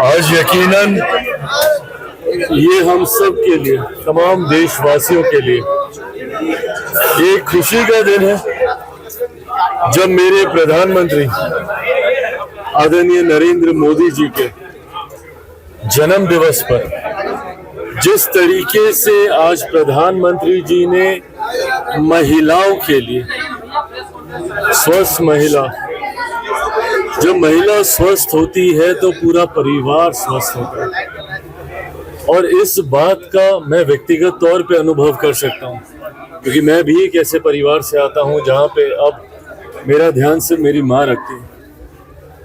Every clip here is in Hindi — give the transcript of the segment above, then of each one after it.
आज यकीनन ये हम सब के लिए, तमाम देशवासियों के लिए एक खुशी का दिन है जब मेरे प्रधानमंत्री आदरणीय नरेंद्र मोदी जी के जन्म दिवस पर जिस तरीके से आज प्रधानमंत्री जी ने महिलाओं के लिए, स्वस्थ महिला, जब महिला स्वस्थ होती है तो पूरा परिवार स्वस्थ होता है। और इस बात का मैं व्यक्तिगत तौर पे अनुभव कर सकता हूँ, क्योंकि मैं भी एक ऐसे परिवार से आता हूँ जहाँ पे अब मेरा ध्यान सिर्फ मेरी माँ रखती है।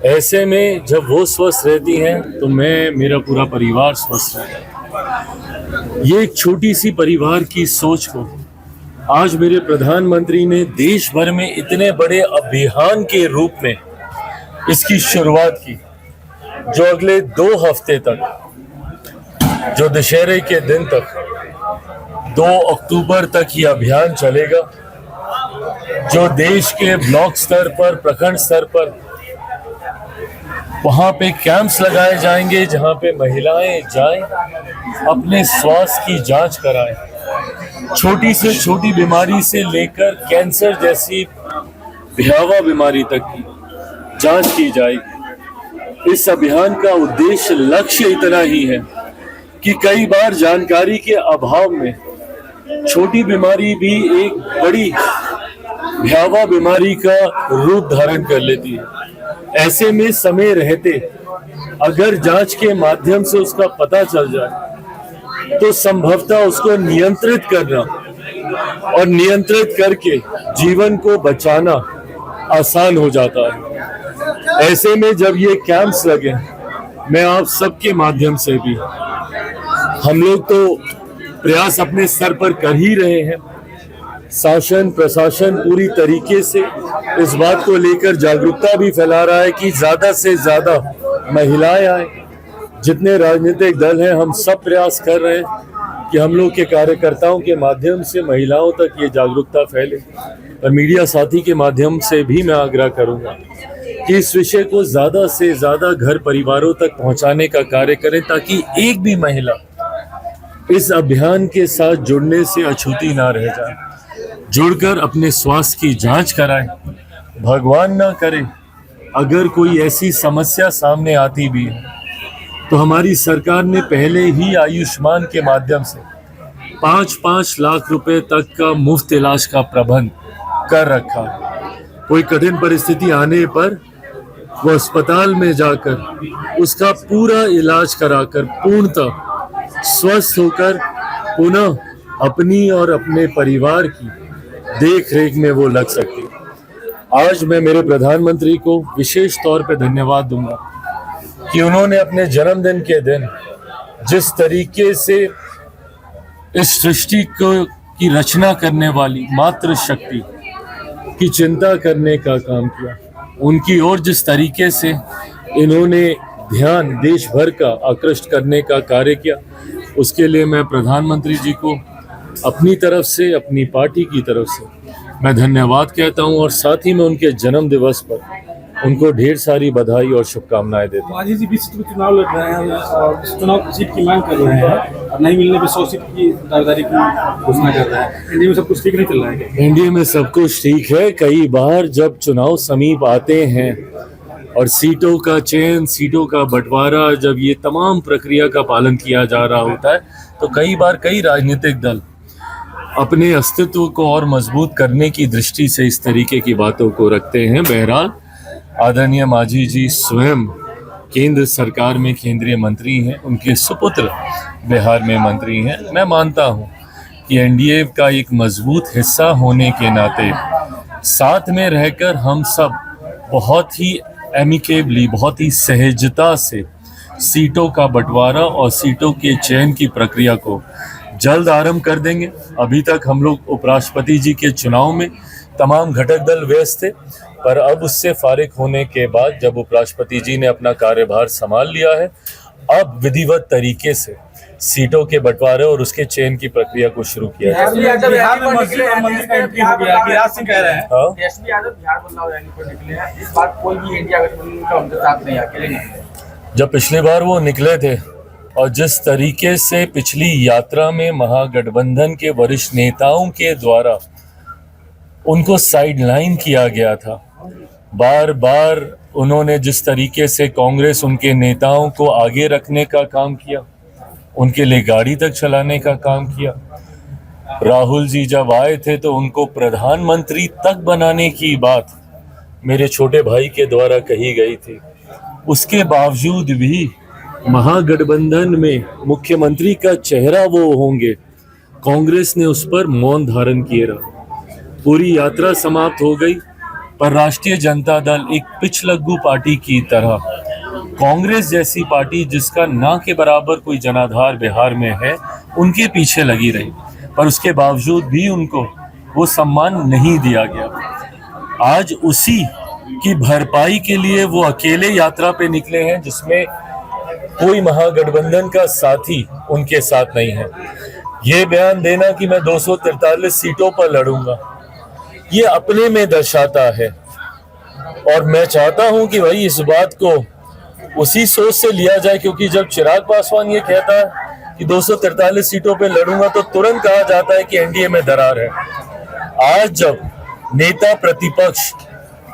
ऐसे में जब वो स्वस्थ रहती हैं तो मेरा पूरा परिवार स्वस्थ रहता है। ये एक छोटी सी परिवार की सोच को आज मेरे प्रधानमंत्री ने देश भर में इतने बड़े अभियान के रूप में इसकी शुरुआत की, जो अगले 2 हफ्ते तक, जो दशहरे के दिन तक 2 अक्टूबर तक ये अभियान चलेगा, जो देश के ब्लॉक स्तर पर, प्रखंड स्तर पर वहां पे कैंप्स लगाए जाएंगे जहां पे महिलाएं जाएं, अपने स्वास्थ्य की जांच कराएं। छोटी से छोटी बीमारी से लेकर कैंसर जैसी भयावह बीमारी तक की जांच की जाएगी। इस अभियान का उद्देश्य, लक्ष्य इतना ही है कि कई बार जानकारी के अभाव में छोटी बीमारी भी एक बड़ी भयावह बीमारी का रूप धारण कर लेती है। ऐसे में समय रहते अगर जांच के माध्यम से उसका पता चल जाए तो संभवतः उसको नियंत्रित करना और नियंत्रित करके जीवन को बचाना आसान हो जाता है। ऐसे में जब ये कैंप्स लगे, मैं आप सबके माध्यम से भी, हम लोग तो प्रयास अपने स्तर पर कर ही रहे हैं, शासन प्रशासन पूरी तरीके से इस बात को लेकर जागरूकता भी फैला रहा है कि ज्यादा से ज्यादा महिलाएं आए। जितने राजनीतिक दल हैं, हम सब प्रयास कर रहे हैं कि हम लोग के कार्यकर्ताओं के माध्यम से महिलाओं तक ये जागरूकता फैले। और मीडिया साथी के माध्यम से भी मैं आग्रह करूंगा कि इस विषय को ज्यादा से ज्यादा घर परिवारों तक पहुंचाने का कार्य करें, ताकि एक भी महिला इस अभियान के साथ जुड़ने से अछूती ना रह जाए, जुड़कर अपने स्वास्थ्य की जांच कराएं। भगवान ना करे अगर कोई ऐसी समस्या सामने आती भी है तो हमारी सरकार ने पहले ही आयुष्मान के माध्यम से 5-5 लाख रुपए तक का मुफ्त इलाज का प्रबंध कर रखा है। कोई कठिन परिस्थिति आने पर वो अस्पताल में जाकर उसका पूरा इलाज कराकर पूर्णतः स्वस्थ होकर पुनः अपनी और अपने परिवार की देख रेख में वो लग सकती है। आज मैं मेरे प्रधानमंत्री को विशेष तौर पे धन्यवाद दूंगा कि उन्होंने अपने जन्मदिन के दिन जिस तरीके से इस सृष्टि की रचना करने वाली मातृशक्ति की चिंता करने का काम किया, उनकी ओर जिस तरीके से इन्होंने ध्यान देश भर का आकृष्ट करने का कार्य किया, उसके लिए मैं प्रधानमंत्री जी को अपनी तरफ से, अपनी पार्टी की तरफ से मैं धन्यवाद कहता हूं। और साथ ही मैं उनके जन्म दिवस पर उनको ढेर सारी बधाई और शुभकामनाएं देता हूं। मांझी जी 20 सीट चुनाव लड़ रहे हैं और चुनाव सीट की मांग कर रहे हैं और नहीं मिलने पर 100 सीट की दावेदारी की घोषणा कर रहे हैं। इंडिया में सब कुछ ठीक नहीं चल रहा है क्या? इंडिया में सब कुछ ठीक है। कई बार जब चुनाव समीप आते हैं और सीटों का चयन, सीटों का बंटवारा, जब ये तमाम प्रक्रिया का पालन किया जा रहा होता है तो कई बार कई राजनीतिक दल अपने अस्तित्व को और मजबूत करने की दृष्टि से इस तरीके की बातों को रखते हैं। बहरहाल आदरणीय मांझी जी स्वयं केंद्र सरकार में केंद्रीय मंत्री हैं, उनके सुपुत्र बिहार में मंत्री हैं। मैं मानता हूं कि एनडीए का एक मजबूत हिस्सा होने के नाते साथ में रहकर हम सब बहुत ही एमिकेबली, बहुत ही सहजता से सीटों का बंटवारा और सीटों के चयन की प्रक्रिया को जल्द आरंभ कर देंगे। अभी तक हम लोग उपराष्ट्रपति जी के चुनाव में तमाम घटक दल व्यस्त थे, पर अब उससे फारिग होने के बाद जब उपराष्ट्रपति जी ने अपना कार्यभार संभाल लिया है, अब विधिवत तरीके से सीटों के बंटवारे और उसके चयन की प्रक्रिया को शुरू किया जाए। बिहार में मंत्री का एंट्री हो गया, गिरिराज सिंह कह रहे हैं। तेजस्वी यादव बिहार बदलाव रैली पर निकले हैं। इस बार कोई भी इंडिया गठबंधन का उनके साथ नहीं, अकेले नहीं। जब पिछली बार वो निकले थे और जिस तरीके से पिछली यात्रा में महागठबंधन के वरिष्ठ नेताओं के द्वारा उनको साइडलाइन किया गया था, बार बार उन्होंने जिस तरीके से कांग्रेस उनके नेताओं को आगे रखने का काम किया, उनके लिए गाड़ी तक चलाने का काम किया। राहुल जी जब आए थे तो उनको प्रधानमंत्री तक बनाने की बात मेरे छोटे भाई के द्वारा कही गई थी। उसके बावजूद भी महागठबंधन में मुख्यमंत्री का चेहरा वो होंगे, कांग्रेस ने उस पर मौन धारण किए रहा। पूरी यात्रा समाप्त हो गई, पर राष्ट्रीय जनता दल एक पिछलग्गू पार्टी की तरह, कांग्रेस जैसी पार्टी जिसका ना के बराबर कोई जनाधार बिहार में है, उनके पीछे लगी रही। पर उसके बावजूद भी उनको वो सम्मान नहीं दिया गया। आज उसी की भरपाई के लिए वो अकेले यात्रा पे निकले हैं, जिसमें कोई महागठबंधन का साथी उनके साथ नहीं है। ये बयान देना कि मैं 243 सीटों पर लड़ूंगा, ये अपने में दर्शाता है। और मैं चाहता हूं कि भाई इस बात को उसी सोच से लिया जाए, क्योंकि जब चिराग पासवान ये कहता है कि 243 सीटों पे लड़ूंगा तो तुरंत कहा जाता है कि एनडीए में दरार है। आज जब नेता प्रतिपक्ष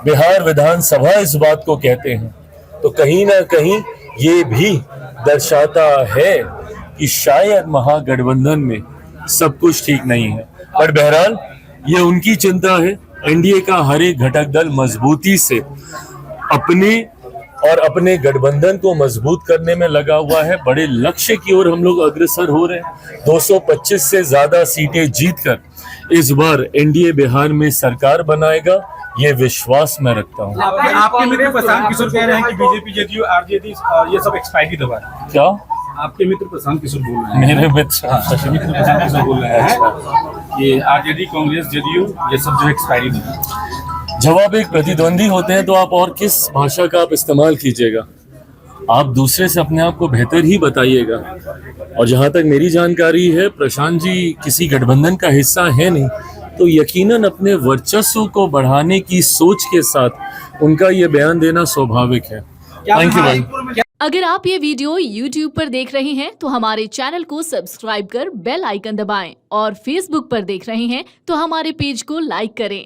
बिहार विधानसभा इस बात को कहते हैं तो कहीं ना कहीं ये भी दर्शाता है कि शायद महागठबंधन में सब कुछ ठीक नहीं है। पर बहरहाल ये उनकी चिंता है। एनडीए का हर एक घटक दल मजबूती से अपने गठबंधन को मजबूत करने में लगा हुआ है। बड़े लक्ष्य की ओर हम लोग अग्रसर हो रहे हैं। 225 से ज्यादा सीटें जीतकर इस बार एनडीए बिहार में सरकार बनाएगा, ये विश्वास मैं रखता हूँ। आपके मित्र प्रशांत किशोर कह रहे हैं कि बीजेपी, जेडीयू, आरजेडी ये सब एक्सपायरी दबा है। क्या आपके मित्र प्रशांत किशोर बोल रहे हैं, मेरे मित्र प्रशांत किशोर बोल रहे हैं कि आरजेडी, कांग्रेस, जेडीयू ये सब जो एक्सपायरी दबा। जब आप एक प्रतिद्वंदी होते हैं तो आप और किस भाषा का आप इस्तेमाल कीजिएगा, आप दूसरे से अपने आप को बेहतर ही बताइएगा। और जहां तक मेरी जानकारी है, प्रशांत जी किसी गठबंधन का हिस्सा है नहीं, तो यकीनन अपने वर्चस्व को बढ़ाने की सोच के साथ उनका ये बयान देना स्वाभाविक है। थैंक यू भाई। अगर आप ये वीडियो YouTube पर देख रहे हैं तो हमारे चैनल को सब्सक्राइब कर बेल आइकन दबाएं, और Facebook पर देख रहे हैं तो हमारे पेज को लाइक करें।